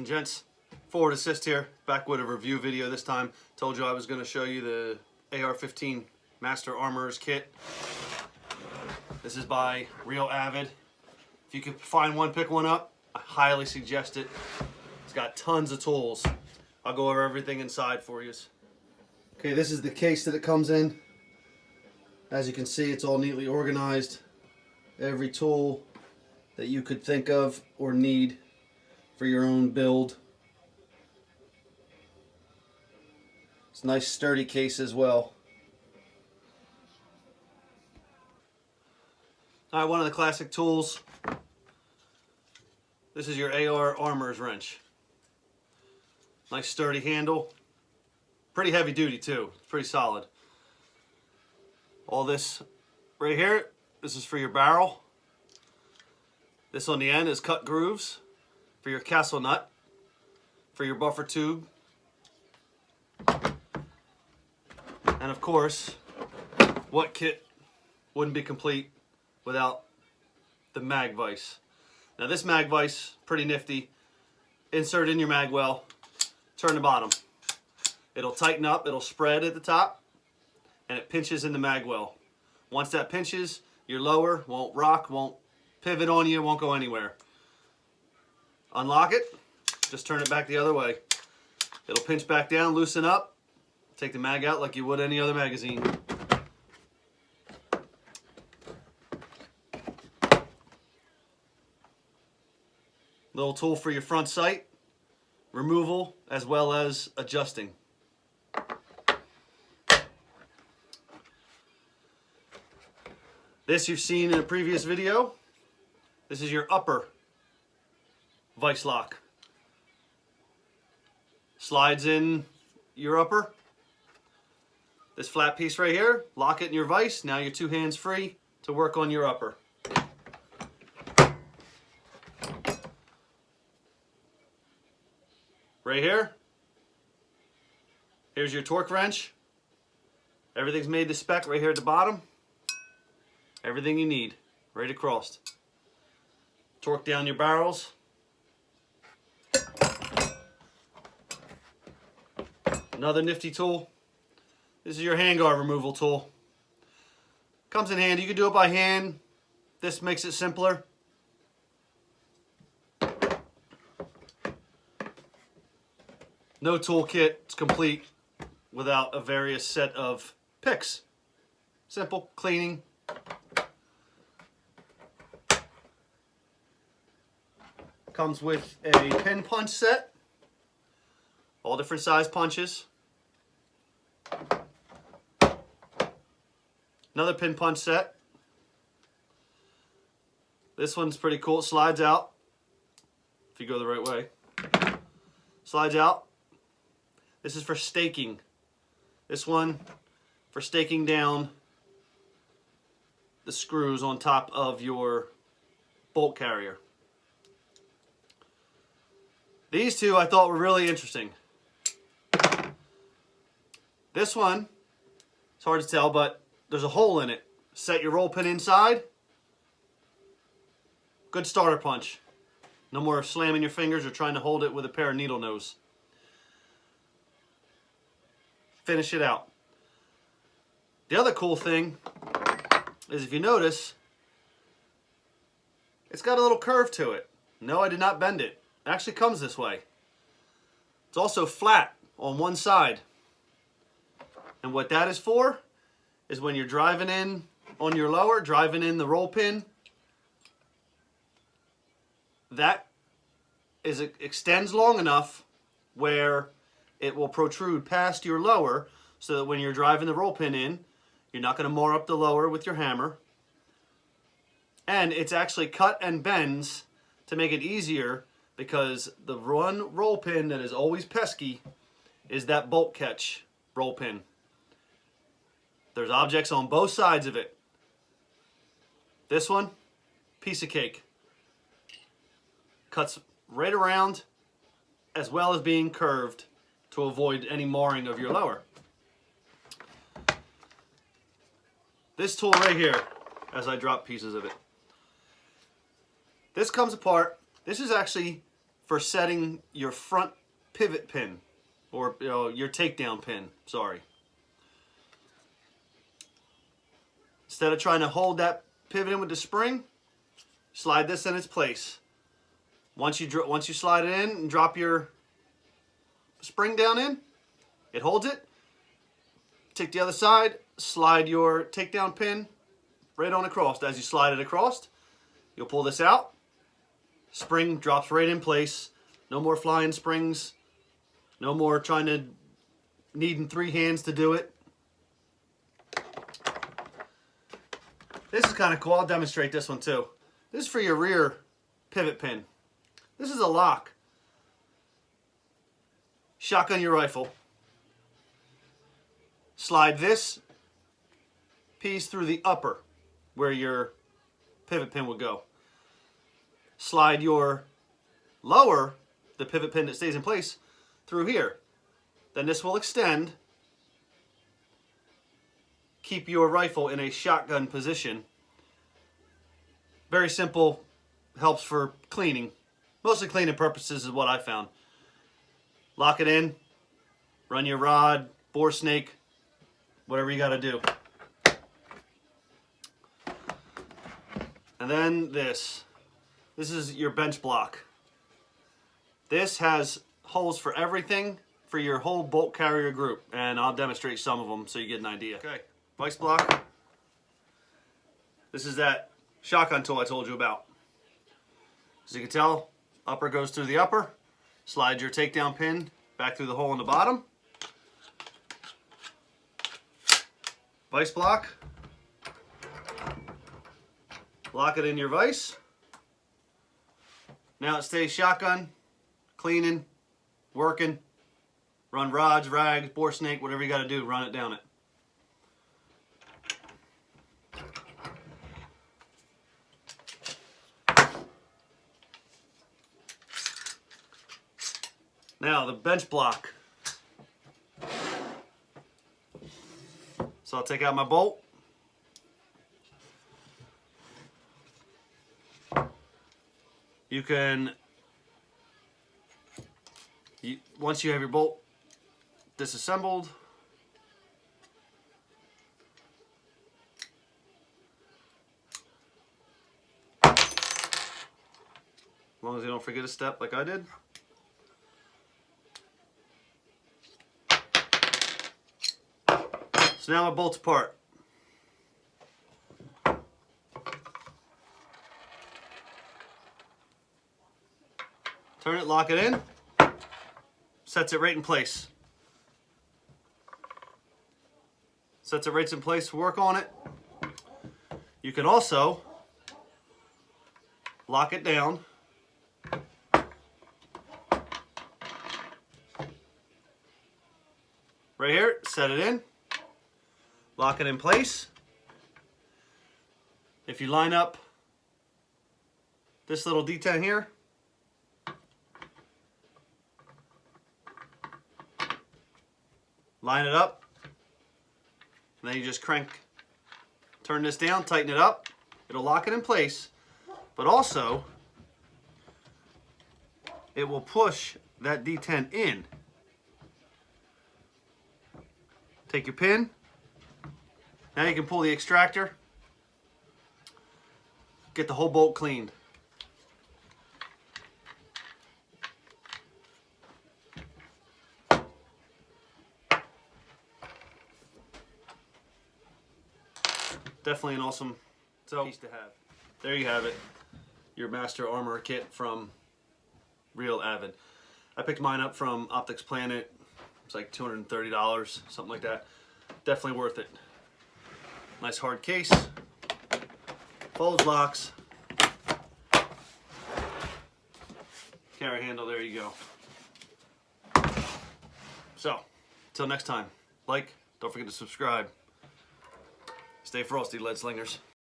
and gents, Forward Assist here, back with a review video this time. Told you I was going to show you the AR-15 Master Armorer's Kit. This is by real Avid. If you can find one, pick one up. I highly suggest it. It's got tons of tools. I'll go over everything inside for you. Okay, this is the case that it comes in. As you can see, it's all neatly organized. Every tool that you could think of or need for your own build. It's a nice sturdy case as well. Alright, one of the classic tools. This is your AR Armorer's Wrench. Nice sturdy handle. Pretty heavy duty too. It's pretty solid. All this right here, this is for your barrel. This on the end is cut grooves for your castle nut, for your buffer tube. And of course, what kit wouldn't be complete without the mag vise. Now this mag vise, pretty nifty. Insert in your mag well, turn the bottom. It'll tighten up, it'll spread at the top, and it pinches in the mag well. Once that pinches, your lower won't rock, won't pivot on you, won't go anywhere. Unlock it, just turn it back the other way. It'll pinch back down, loosen up, take the mag out like you would any other magazine. Little tool for your front sight, removal as well as adjusting. This you've seen in a previous video. This is your upper vise lock. Slides in your upper. This flat piece right here, lock it in your vise. Now you're two hands free to work on your upper. Right here, here's your torque wrench. Everything's made to spec right here at the bottom. Everything you need, right across. Torque down your barrels. Another nifty tool. This is your handguard removal tool. Comes in handy. You can do it by hand. This makes it simpler. No toolkit is complete without a various set of picks. Simple cleaning. Comes with a pin punch set, all different size punches. Another pin punch set. This one's pretty cool. It slides out if you go the right way. Slides out. This is for staking. This one for staking down the screws on top of your bolt carrier. These two I thought were really interesting. This one, it's hard to tell, but there's a hole in it. Set your roll pin inside. Good starter punch. No more slamming your fingers or trying to hold it with a pair of needle nose. Finish it out. The other cool thing is if you notice, it's got a little curve to it. No, I did not bend it. It actually comes this way. It's also flat on one side. And what that is for is when you're driving in on your lower, driving in the roll pin, that is, it extends long enough where it will protrude past your lower so that when you're driving the roll pin in, you're not going to mar up the lower with your hammer. And it's actually cut and bends to make it easier, because the one roll pin that is always pesky is that bolt catch roll pin. There's objects on both sides of it. This one, piece of cake. Cuts right around as well as being curved to avoid any marring of your lower. This tool right here, as I drop pieces of it. This comes apart. This is actually for setting your front pivot pin, or your takedown pin, sorry. Instead of trying to hold that pivot in with the spring, slide this in its place. Once you slide it in and drop your spring down in, it holds it. Take the other side, slide your takedown pin right on across. As you slide it across, you'll pull this out. Spring drops right in place. No more flying springs. No more needing 3 hands to do it. This is kind of cool. I'll demonstrate this one too. This is for your rear pivot pin. This is a lock. Shotgun your rifle. Slide this piece through the upper where your pivot pin would go. Slide your lower, the pivot pin that stays in place, through here. Then this will extend. Keep your rifle in a shotgun position. Very simple, helps for cleaning. Mostly cleaning purposes is what I found. Lock it in, run your rod, bore snake, whatever you got to do. And then this is your bench block. This has holes for everything for your whole bolt carrier group, and I'll demonstrate some of them so you get an idea. Okay, vice block. This is that shotgun tool I told you about. As you can tell, upper goes through the upper. Slide your takedown pin back through the hole in the bottom. Vice block. Lock it in your vise. Now it stays shotgun, cleaning, working. Run rods, rags, bore snake, whatever you got to do, run it down it. Now the bench block. So I'll take out my bolt. You can, once you have your bolt disassembled, as long as you don't forget a step like I did. So now my bolt's apart. Turn it, lock it in, sets it right in place. Sets it right in place to work on it. You can also lock it down. Right here, set it in, lock it in place. If you line up this little detent here, line it up, and then you just turn this down, tighten it up. It'll lock it in place, but also it will push that detent in. Take your pin. Now you can pull the extractor, get the whole bolt cleaned. Definitely an awesome piece to have. There you have it, your Master Armor kit from Real Avid. I picked mine up from Optics Planet. It's like $230, something like that. Definitely worth it. Nice hard case, folds, locks, carry handle, there you go. So, until next time, don't forget to subscribe. Stay frosty, lead slingers.